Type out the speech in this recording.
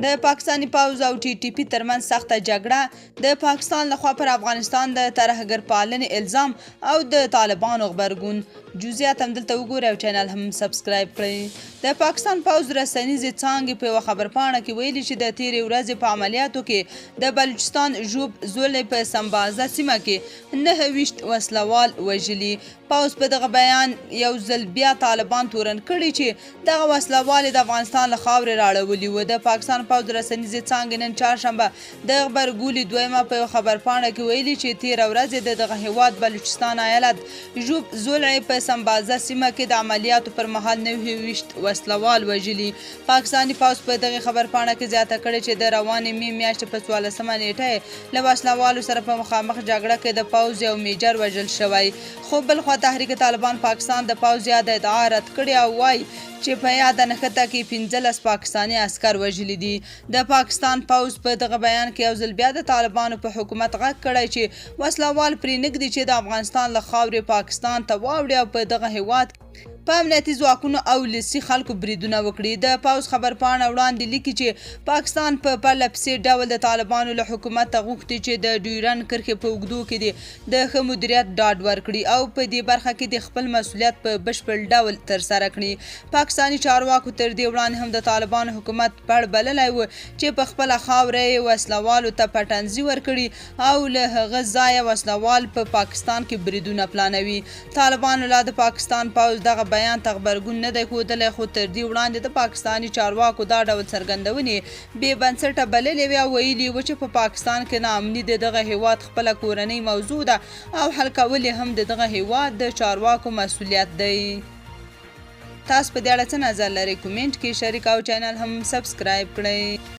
د پاکستاني پوځ او ټي ټي پي ترمنځ سخته جګړه، د پاکستان لخوا پر افغانستان د ترهګر پالنې الزام او د طالبانو غبرګون. جزئیات هم دلته وګورئ او چینل هم سبسکرایب کړئ. د پاکستان پوځ رسنیزې څانګې په یوه خبرپاڼه کې ویلي چې د تېرې ورځې په عملیاتو کې د بلوچستان ژوب زولې په سمبازه سیمه کې 29 وسلوال وژلي. پوځ په دغه بیان یو ځل بیا طالبان تورن کړي چې دغه وسلوال د افغانستان له خاورې راړولي وو. د پاکستان پوځ رسنیزې څانګې نن چهارشنبه د غبرګولي دویمه په یوه خبرپاڼه کې ویلي چې تېره ورځ د دغه هیواد بلوچستان ایالت ژوب زولې په سمبازه سیمه کې د عملیاتو پر مهال 29 وسلوال وژلي. پاکستاني پوځ په دغه خبرپاڼه کې زیاته کړې چې د روانې مې میاشتې په 14مه نیټه له وسلوالو سره په مخامخ جګړه کې د پوځ یو میجر وژل شوی. خو بلخوا تحریک طالبان پاکستان د پوځ یاده ادعا رد کړې او وایي چې په یاده نښته کې 15 پاکستاني عسکر وژلي دي. د پاکستان پوځ په دغه بیان کې یو ځل بیا د طالبانو په حکومت غږ کړی چې وسلوال پرې نږدي چې د افغانستان له خاورې پاکستان ته واوړي او په دغه هیواد په امنیتي ځواکونو او لسي خلکو بریدونه وکړي. د پوځ خبرپاڼه وړاندې لیکي چې پاکستان په پرله پسې ډول د طالبانو له حکومته غوښتي چې د ډیورنډ کرښې په اوږدو کې د ښه مدیریت ډاډ ورکړي او په دې برخه کې د خپل مسؤلیت په بشپړ ډول ترسره کړي. پاکستاني چارواکو تر دې وړاندې هم د طالبانو حکومت پړ بللی و چې په خپله خاوره یې وسلوالو ته پټنځي ورکړي او له هغه ځایه وسلوال په پاکستان کې بریدونه پلانوي. طالبانو لا د پاکستان پوځ دغه بیان ته غبرګون نه دی ښودلی، خو تر دې وړاندې د پاکستاني چارواکو دا ډول څرګندونې بې بنسټه بللې وې او ویلي و چې په پاکستان کې ناامني د دغه هیواد خپله کورنۍ موضوع ده او حل کول یې هم د دغه هیواد د چارواکو مسؤلیت دی. تاسو په دې اړه څه نظر لرئ؟ کومنټ کې شریک او چینل هم سبسکرایب کړئ.